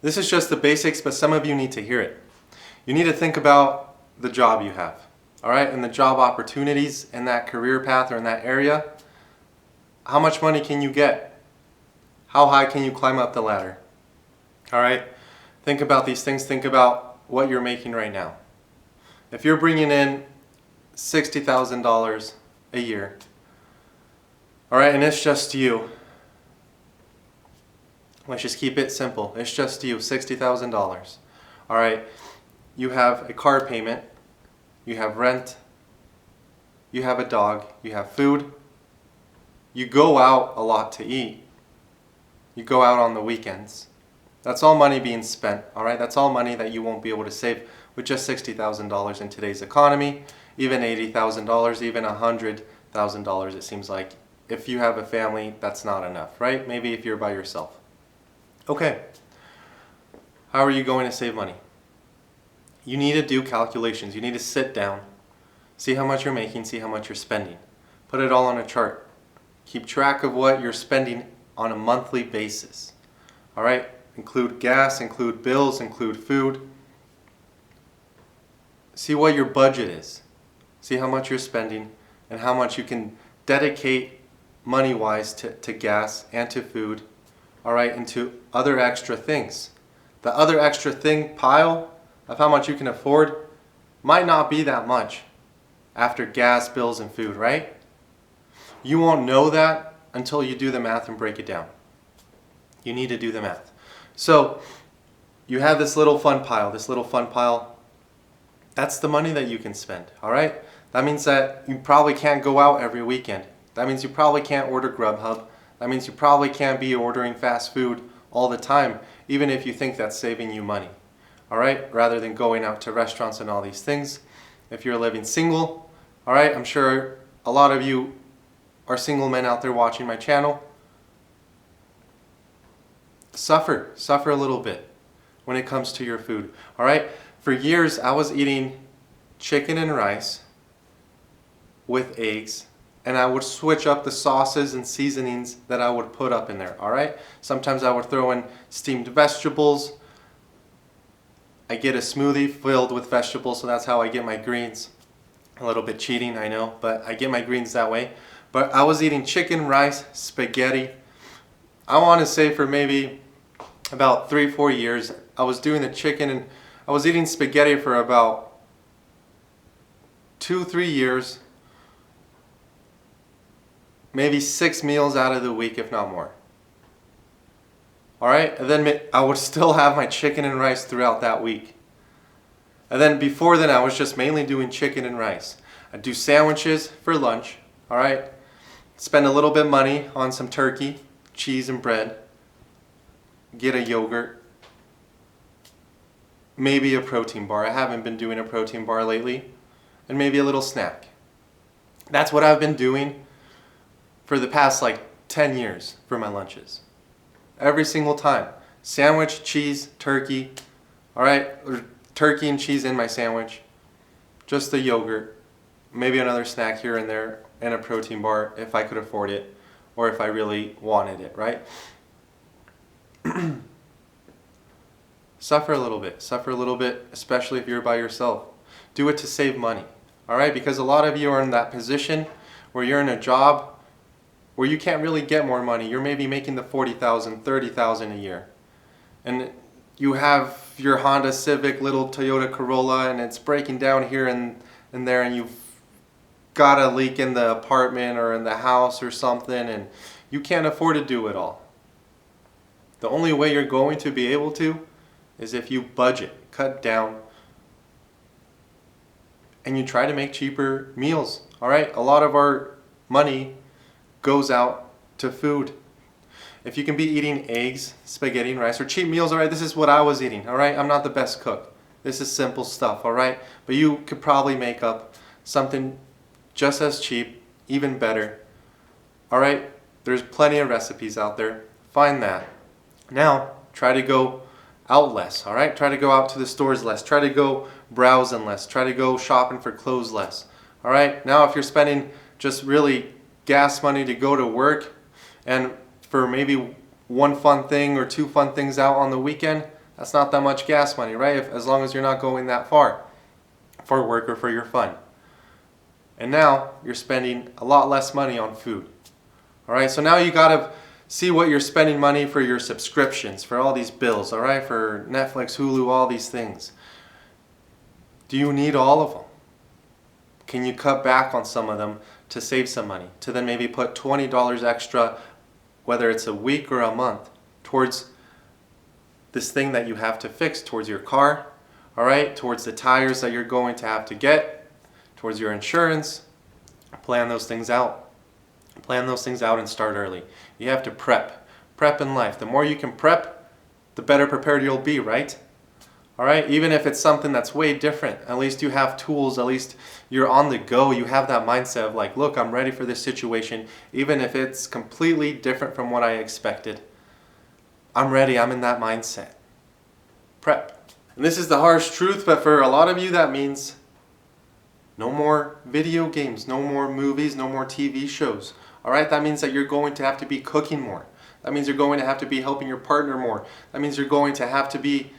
This is just the basics, but some of you need to hear it. You need to think about the job you have, all right, and the job opportunities in that career path or in that area. How much money can you get? How high can you climb up the ladder? All right, think about these things. Think about what you're making right now. If you're bringing in $60,000 a year, all right, and it's just you. Let's just keep it simple. It's just you, $60,000. All right, you have a car payment, you have rent, you have a dog, you have food, you go out a lot to eat, you go out on the weekends. That's all money being spent, all right? That's all money that you won't be able to save with just $60,000 in today's economy, even $80,000, even $100,000 it seems like. If you have a family, that's not enough, right? Maybe if you're by yourself. Okay, how are you going to save money? You need to do calculations. You need to sit down, see how much you're making, see how much you're spending. Put it all on a chart. Keep track of what you're spending on a monthly basis. All right, include gas, include bills, include food. See what your budget is. See how much you're spending and how much you can dedicate money-wise to gas and to food. All right, into other extra things. The other extra thing pile of how much you can afford might not be that much after gas, bills, and food, right? You won't know that until you do the math and break it down. You need to do the math. So you have this little fun pile, that's the money that you can spend, all right? That means that you probably can't go out every weekend. That means you probably can't order Grubhub. That means you probably can't be ordering fast food all the time, even if you think that's saving you money. All right, rather than going out to restaurants and all these things. If you're living single, all right, I'm sure a lot of you are single men out there watching my channel. Suffer a little bit when it comes to your food. All right, for years I was eating chicken and rice with eggs, and I would switch up the sauces and seasonings that I would put up in there, all right? Sometimes I would throw in steamed vegetables. I get a smoothie filled with vegetables, so that's how I get my greens. A little bit cheating, I know, but I get my greens that way. But I was eating chicken, rice, spaghetti. I want to say for maybe about 3-4 years, I was doing the chicken and I was eating spaghetti for about 2-3 years. Maybe 6 meals out of the week, if not more. All right, and then I would still have my chicken and rice throughout that week. And then before then, I was just mainly doing chicken and rice. I'd do sandwiches for lunch, all right? Spend a little bit of money on some turkey, cheese, and bread. Get a yogurt. Maybe a protein bar. I haven't been doing a protein bar lately. And maybe a little snack. That's what I've been doing for the past 10 years for my lunches. Every single time. Sandwich, cheese, turkey, all right? Or turkey and cheese in my sandwich. Just the yogurt. Maybe another snack here and there, and a protein bar if I could afford it, or if I really wanted it, right? Suffer a little bit, especially if you're by yourself. Do it to save money, all right? Because a lot of you are in that position where you're in a job where you can't really get more money. You're maybe making the $40,000, $30,000 a year. And you have your Honda Civic, little Toyota Corolla, and it's breaking down here and there, and you've got a leak in the apartment or in the house or something, and you can't afford to do it all. The only way you're going to be able to is if you budget, cut down, and you try to make cheaper meals, all right? A lot of our money goes out to food. If you can be eating eggs, spaghetti and rice, or cheap meals, all right, this is what I was eating, all right? I'm not the best cook. This is simple stuff, all right? But you could probably make up something just as cheap, even better, all right? There's plenty of recipes out there. Find that. Now, try to go out less, all right? Try to go out to the stores less. Try to go browsing less. Try to go shopping for clothes less, all right? Now, if you're spending just really gas money to go to work and for maybe one fun thing or two fun things out on the weekend, That's not that much gas money, right? As long as you're not going that far for work or for your fun. And now you're spending a lot less money on food. All right, so now you gotta see what you're spending money for your subscriptions, for all these bills, all right, for Netflix, Hulu, all these things. Do you need all of them? Can you cut back on some of them to save some money, to then maybe put $20 extra, whether it's a week or a month, towards this thing that you have to fix, towards your car, all right, towards the tires that you're going to have to get, towards your insurance? Plan those things out. Plan those things out and start early. You have to prep. Prep in life. The more you can prep, the better prepared you'll be, right? All right, even if it's something that's way different, at least you have tools, at least you're on the go. You have that mindset of like, look, I'm ready for this situation, even if it's completely different from what I expected. I'm ready, I'm in that mindset. Prep. And this is the harsh truth, but for a lot of you that means no more video games, no more movies, no more TV shows. All right, that means that you're going to have to be cooking more. That means you're going to have to be helping your partner more. That means you're going to have to be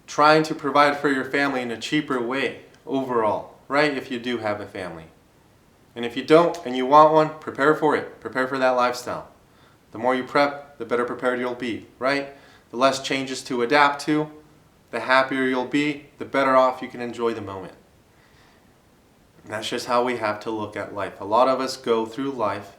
trying to provide for your family in a cheaper way overall, right? If you do have a family. And if you don't and you want one, prepare for it. Prepare for that lifestyle. The more you prep, the better prepared you'll be, right? The less changes to adapt to, the happier you'll be, the better off you can enjoy the moment. And that's just how we have to look at life. A lot of us go through life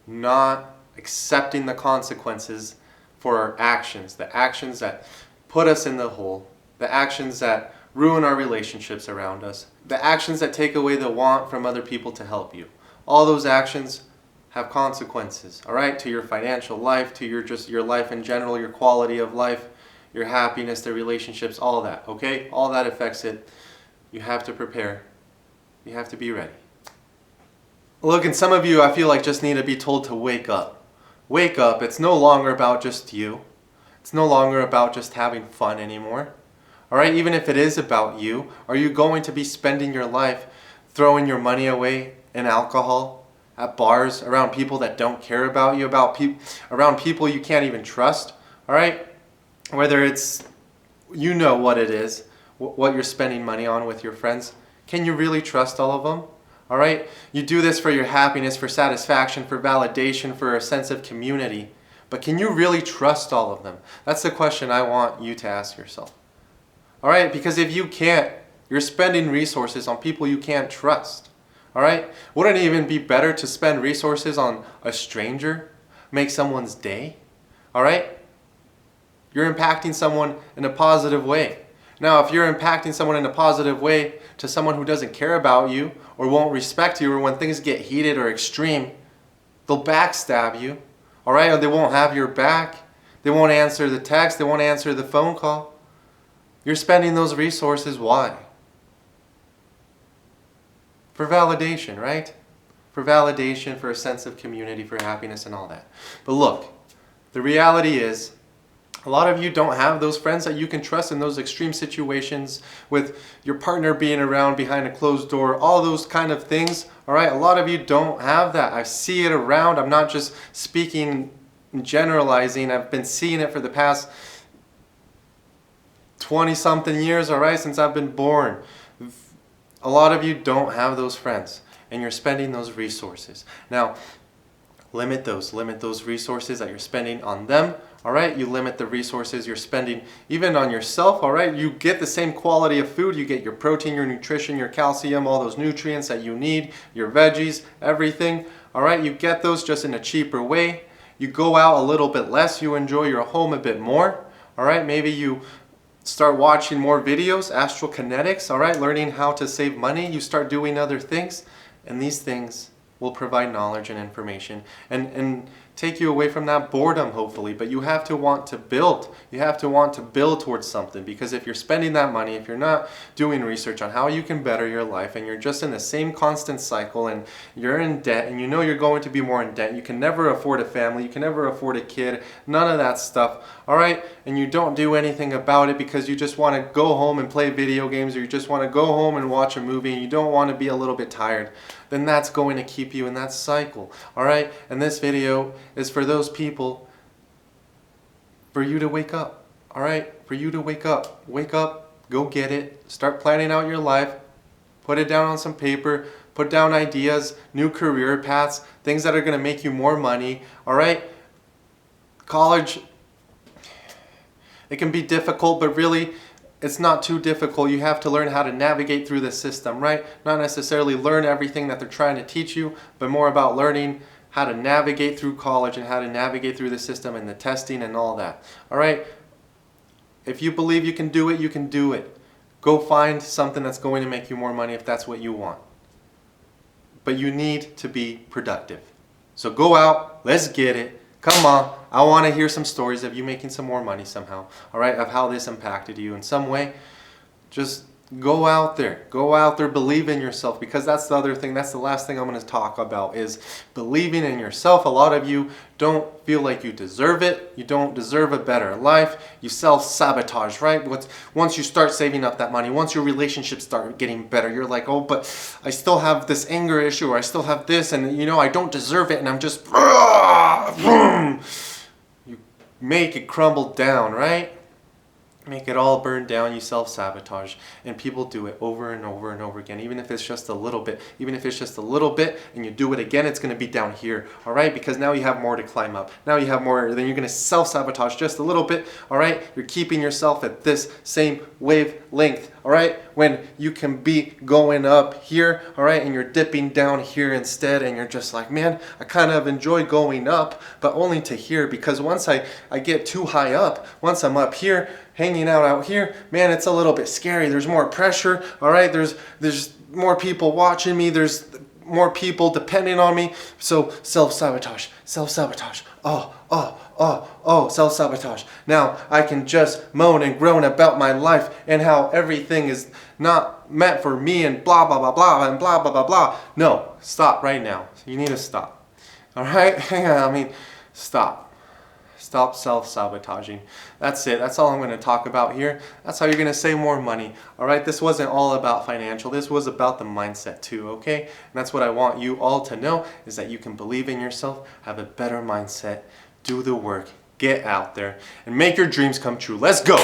not accepting the consequences for our actions, the actions that put us in the hole, the actions that ruin our relationships around us, the actions that take away the want from other people to help you. All those actions have consequences, all right, to your financial life, to your life in general, your quality of life, your happiness, the relationships, all that, okay? All that affects it. You have to prepare. You have to be ready. Look, and some of you, I feel like, just need to be told to wake up. Wake up. It's no longer about just you. It's no longer about just having fun anymore. All right, even if it is about you, are you going to be spending your life throwing your money away in alcohol, at bars, around people that don't care about you, around people you can't even trust? All right, whether it's, you know what it is, what you're spending money on with your friends. Can you really trust all of them? All right, you do this for your happiness, for satisfaction, for validation, for a sense of community. But can you really trust all of them? That's the question I want you to ask yourself. All right, because if you can't, you're spending resources on people you can't trust. All right, wouldn't it even be better to spend resources on a stranger, make someone's day? All right, you're impacting someone in a positive way. Now, if you're impacting someone in a positive way to someone who doesn't care about you or won't respect you, or when things get heated or extreme, they'll backstab you, all right? Or they won't have your back. They won't answer the text. They won't answer the phone call. You're spending those resources, why? For validation, right? For validation, for a sense of community, for happiness and all that. But look, the reality is, a lot of you don't have those friends that you can trust in those extreme situations, with your partner being around behind a closed door, all those kind of things. All right, a lot of you don't have that. I see it around. I'm not just speaking and generalizing. I've been seeing it for the past 20-something years, all right, since I've been born. A lot of you don't have those friends, and you're spending those resources. Now, limit those resources that you're spending on them. All right, you limit the resources you're spending even on yourself. All right, you get the same quality of food. You get your protein, your nutrition, your calcium, all those nutrients that you need, your veggies, everything. All right, you get those just in a cheaper way. You go out a little bit less. You enjoy your home a bit more. All right, maybe you start watching more videos, Astral Kinetics. All right, learning how to save money. You start doing other things, and these things will provide knowledge and information and take you away from that boredom, hopefully. But you have to want to build. You have to want to build towards something, because if you're spending that money, if you're not doing research on how you can better your life, and you're just in the same constant cycle, and you're in debt, and you know you're going to be more in debt, you can never afford a family, you can never afford a kid, none of that stuff, all right? And you don't do anything about it because you just want to go home and play video games, or you just want to go home and watch a movie, and you don't want to be a little bit tired, then that's going to keep you in that cycle, all right? And this video is for those people, for you to wake up, all right? for you to wake up. Wake up, go get it, start planning out your life, put it down on some paper, put down ideas, new career paths, things that are going to make you more money, all right? College, it can be difficult, but really, it's not too difficult. You have to learn how to navigate through the system, right? Not necessarily learn everything that they're trying to teach you, but more about learning how to navigate through college and how to navigate through the system and the testing and all that. All right? If you believe you can do it, you can do it. Go find something that's going to make you more money if that's what you want. But you need to be productive. So go out, let's get it. Come on, I want to hear some stories of you making some more money somehow, all right, of how this impacted you in some way. Just go out there, believe in yourself, because that's the other thing, that's the last thing I'm going to talk about is believing in yourself. A lot of you don't feel like you deserve it, you don't deserve a better life, you self-sabotage, right? Once you start saving up that money, once your relationships start getting better, you're like, oh, but I still have this anger issue, or I still have this, and I don't deserve it, and I'm just, you make it crumble down, right? Make it all burn down, you self-sabotage. And people do it over and over and over again, even if it's just a little bit. Even if it's just a little bit and you do it again, it's going to be down here, all right? Because now you have more to climb up. Now you have more, then you're going to self-sabotage just a little bit, all right? You're keeping yourself at this same wavelength, all right? When you can be going up here, all right? And you're dipping down here instead, and you're just like, man, I kind of enjoy going up, but only to here, because once I get too high up, once I'm up here, hanging out here, man, it's a little bit scary. There's more pressure, all right? There's more people watching me. There's more people depending on me. So self-sabotage. Self-sabotage. Now I can just moan and groan about my life and how everything is not meant for me and blah, blah, blah, blah, and blah, blah, blah, blah. No, stop right now. You need to stop. All right? Stop. Stop self-sabotaging. That's it. That's all I'm going to talk about here. That's how you're going to save more money. All right? This wasn't all about financial. This was about the mindset too, okay? And that's what I want you all to know, is that you can believe in yourself, have a better mindset, do the work, get out there, and make your dreams come true. Let's go!